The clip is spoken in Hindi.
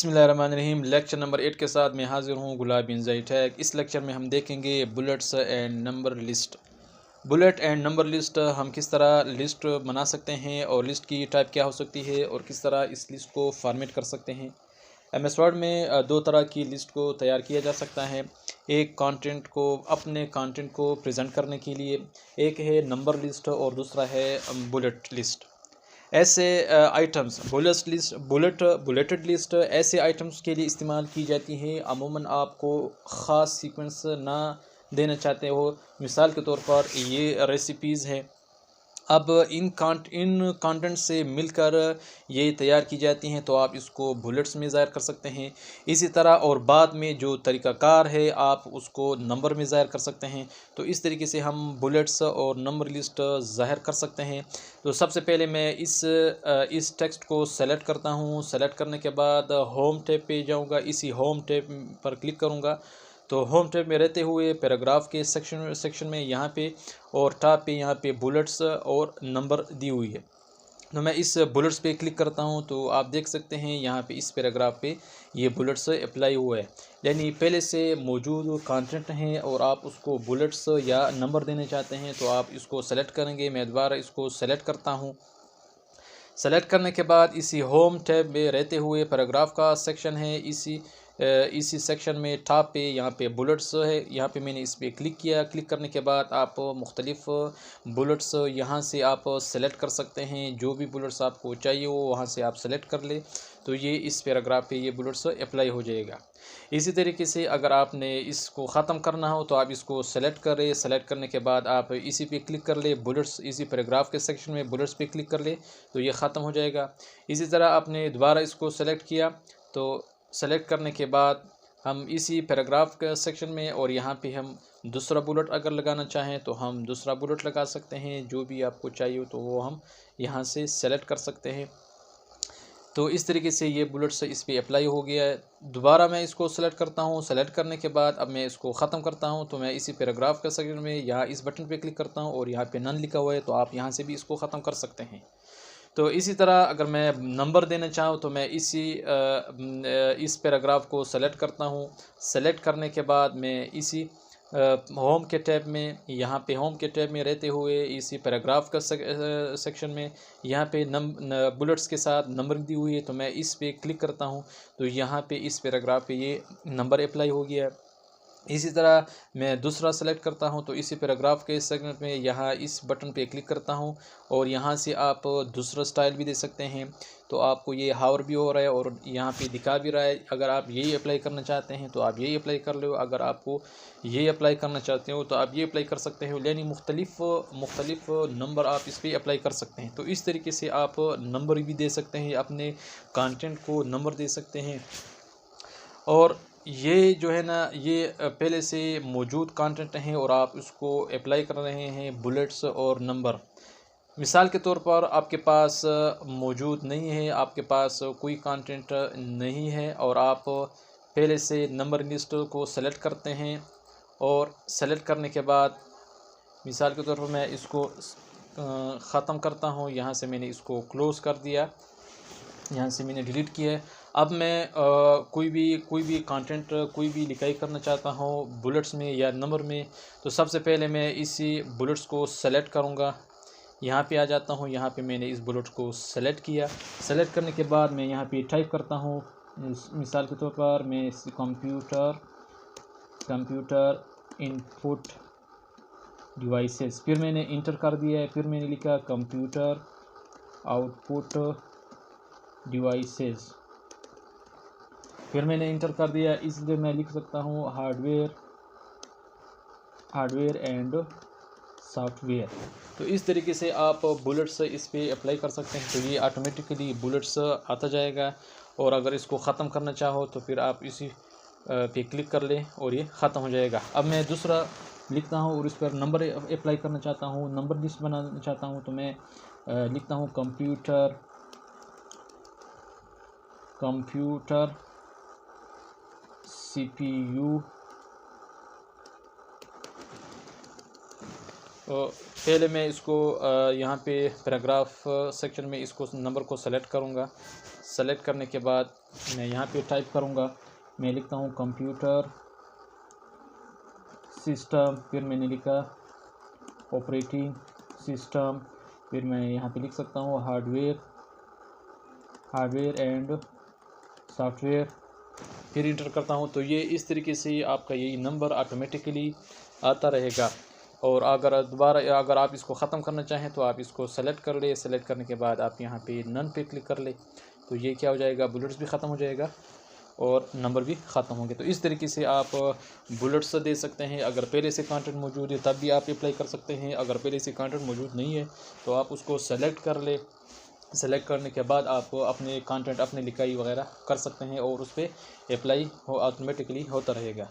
बिस्मिल्लाहिर्रहमानिर्रहीम। लेक्चर नंबर 8 के साथ मैं हाज़िर हूँ गुलाब इंजाई टैग। इस लेक्चर में हम देखेंगे bullets and number list. Bullet and number list हम किस तरह लिस्ट बना सकते हैं और लिस्ट की टाइप क्या हो सकती है और किस तरह इस लिस्ट को फॉर्मेट कर सकते हैं। MS वर्ड में दो तरह की लिस्ट को तैयार किया जा सकता है। एक कंटेंट को अपने कंटेंट को प्रेजेंट करने के लिए, एक है नंबर लिस्ट और दूसरा है बुलेट लिस्ट। ऐसे आइटम्स बुलेटेड लिस्ट ऐसे आइटम्स के लिए इस्तेमाल की जाती है अमूमन आपको ख़ास सीक्वेंस ना देना चाहते हो। मिसाल के तौर पर ये रेसिपीज़ है, अब इन कंटेंट से मिलकर ये तैयार की जाती हैं तो आप इसको बुलेट्स में ज़ाहिर कर सकते हैं। इसी तरह और बाद में जो तरीक़ाकार है आप उसको नंबर में ज़ाहिर कर सकते हैं। तो इस तरीके से हम बुलेट्स और नंबर लिस्ट ज़ाहिर कर सकते हैं। तो सबसे पहले मैं इस टेक्स्ट को सेलेक्ट करता हूँ। सेलेक्ट करने के बाद होम टैब पे जाऊँगा, इसी होम टैब पर क्लिक करूँगा तो होम टैब में रहते हुए पैराग्राफ के सेक्शन में यहाँ पे और टॉप पे यहाँ पे बुलेट्स और नंबर दी हुई है। तो मैं इस बुलेट्स पे क्लिक करता हूँ तो आप देख सकते हैं यहाँ पे इस पैराग्राफ पे ये बुलेट्स अप्लाई हुआ है, यानी पहले से मौजूद कंटेंट हैं और आप उसको बुलेट्स या नंबर देने चाहते हैं तो आप इसको सेलेक्ट करेंगे। मैं दोबारा इसको सेलेक्ट करता हूँ। सेलेक्ट करने के बाद इसी होम टैब में रहते हुए पैराग्राफ का सेक्शन है, इसी सेक्शन में टॉप पे यहाँ पे बुलेट्स है, यहाँ पे मैंने इस पर क्लिक किया। क्लिक करने के बाद आप मुख्तलिफ़ बुलेट्स यहाँ से आप सेलेक्ट कर सकते हैं। जो भी बुलेट्स आपको चाहिए वो वहाँ से आप सेलेक्ट कर ले तो ये इस पैराग्राफ पे ये बुलेट्स अप्लाई हो जाएगा। इसी तरीके से अगर आपने इसको ख़त्म करना हो तो आप इसको सेलेक्ट करें। सेलेक्ट करने के बाद आप इसी पे क्लिक कर ले, बुलेट्स इसी पैराग्राफ के सेक्शन में बुलेट्स पे क्लिक कर ले तो ये ख़त्म हो जाएगा। इसी तरह आपने दोबारा इसको सेलेक्ट किया तो सेलेक्ट करने के बाद हम इसी पैराग्राफ के सेक्शन में और यहाँ पे हम दूसरा बुलेट अगर लगाना चाहें तो हम दूसरा बुलेट लगा सकते हैं। जो भी आपको चाहिए तो वो हम यहाँ से सेलेक्ट कर सकते हैं। तो इस तरीके से ये बुलेट्स इस पर अप्लाई हो गया है। दोबारा मैं इसको सेलेक्ट करता हूँ। सेलेक्ट करने के बाद अब मैं इसको ख़त्म करता हूँ तो मैं इसी पैराग्राफ के सेक्शन में यहाँ इस बटन पे क्लिक करता हूँ और यहाँ पे नन लिखा हुआ है तो आप यहाँ से भी इसको ख़त्म कर सकते हैं। तो इसी तरह अगर मैं नंबर देना चाहूँ तो मैं इस पैराग्राफ को सेलेक्ट करता हूँ। सेलेक्ट करने के बाद मैं इसी होम के टैब में यहाँ पे होम के टैब में रहते हुए इसी पैराग्राफ का सेक्शन में यहाँ पे बुलेट्स के साथ नंबर दी हुई है तो मैं इस पे क्लिक करता हूँ तो यहाँ पे इस पैराग्राफ पे ये नंबर अप्लाई हो गया है। इसी तरह मैं दूसरा सेलेक्ट करता हूं तो इसी पैराग्राफ के सेगमेंट में यहाँ इस बटन पे क्लिक करता हूं और यहाँ से आप दूसरा स्टाइल भी दे सकते हैं। तो आपको ये हावर भी हो रहा है और यहाँ पे दिखा भी रहा है। अगर आप यही अप्लाई करना चाहते हैं तो आप यही अप्लाई कर लो, अगर आपको ये अप्लाई करना चाहते हो तो आप ये अप्लाई कर सकते हो, यानी मुख्तलिफ नंबर आप इस पर अप्लाई कर सकते हैं। तो इस तरीके से आप नंबर भी दे सकते हैं, अपने कंटेंट को नंबर दे सकते हैं। और ये जो है ना ये पहले से मौजूद कंटेंट हैं और आप उसको अप्लाई कर रहे हैं बुलेट्स और नंबर। मिसाल के तौर पर आपके पास मौजूद नहीं है, आपके पास कोई कंटेंट नहीं है और आप पहले से नंबर लिस्ट को सेलेक्ट करते हैं और सेलेक्ट करने के बाद मिसाल के तौर पर मैं इसको ख़त्म करता हूँ। यहाँ से मैंने इसको क्लोज़ कर दिया, यहाँ से मैंने डिलीट किया है। अब मैं कोई भी कंटेंट कोई भी लिखाई करना चाहता हूँ बुलेट्स में या नंबर में तो सबसे पहले मैं इसी बुलेट्स को सेलेक्ट करूँगा। यहाँ पे आ जाता हूँ, यहाँ पे मैंने इस बुलेट को सेलेक्ट किया। सेलेक्ट करने के बाद मैं यहाँ पे टाइप करता हूँ। मिसाल के तौर पर मैं कंप्यूटर इनपुट डिवाइसेस, फिर मैंने इंटर कर दिया है। फिर मैंने लिखा कंप्यूटर आउटपुट डिवाइसेस, फिर मैंने इंटर कर दिया। इसलिए मैं लिख सकता हूँ हार्डवेयर एंड सॉफ्टवेयर। तो इस तरीके से आप बुलेट्स इस पे अप्लाई कर सकते हैं तो ये ऑटोमेटिकली बुलेट्स आता जाएगा। और अगर इसको ख़त्म करना चाहो तो फिर आप इसी पे क्लिक कर लें और ये ख़त्म हो जाएगा। अब मैं दूसरा लिखता हूँ और इस पर नंबर अप्लाई करना चाहता हूँ, नंबर लिस्ट बनाना चाहता हूँ तो मैं लिखता हूँ कंप्यूटर CPU। पहले मैं इसको यहाँ पे पैराग्राफ सेक्शन में इसको नंबर को सेलेक्ट करूँगा। सेलेक्ट करने के बाद मैं यहाँ पे टाइप करूँगा, मैं लिखता हूँ कंप्यूटर सिस्टम, फिर मैंने लिखा ऑपरेटिंग सिस्टम, फिर मैं यहाँ पे लिख सकता हूँ हार्डवेयर एंड सॉफ्टवेयर, फिर इंटर करता हूँ। तो ये इस तरीके से आपका यही नंबर ऑटोमेटिकली आता रहेगा। और अगर आप इसको ख़त्म करना चाहें तो आप इसको सेलेक्ट कर ले, सेलेक्ट करने के बाद आप यहाँ पे नन पे क्लिक कर ले, तो ये क्या हो जाएगा, बुलेट्स भी ख़त्म हो जाएगा और नंबर भी ख़त्म होंगे। तो इस तरीके से आप बुलेट्स दे सकते हैं। अगर पहले से कंटेंट मौजूद है तब भी आप अप्लाई कर सकते हैं, अगर पहले से कंटेंट मौजूद नहीं है तो आप उसको सेलेक्ट कर ले, सेलेक्ट करने के बाद आप अपने कंटेंट अपने लिखाई वगैरह कर सकते हैं और उस पर अप्लाई ऑटोमेटिकली होता रहेगा।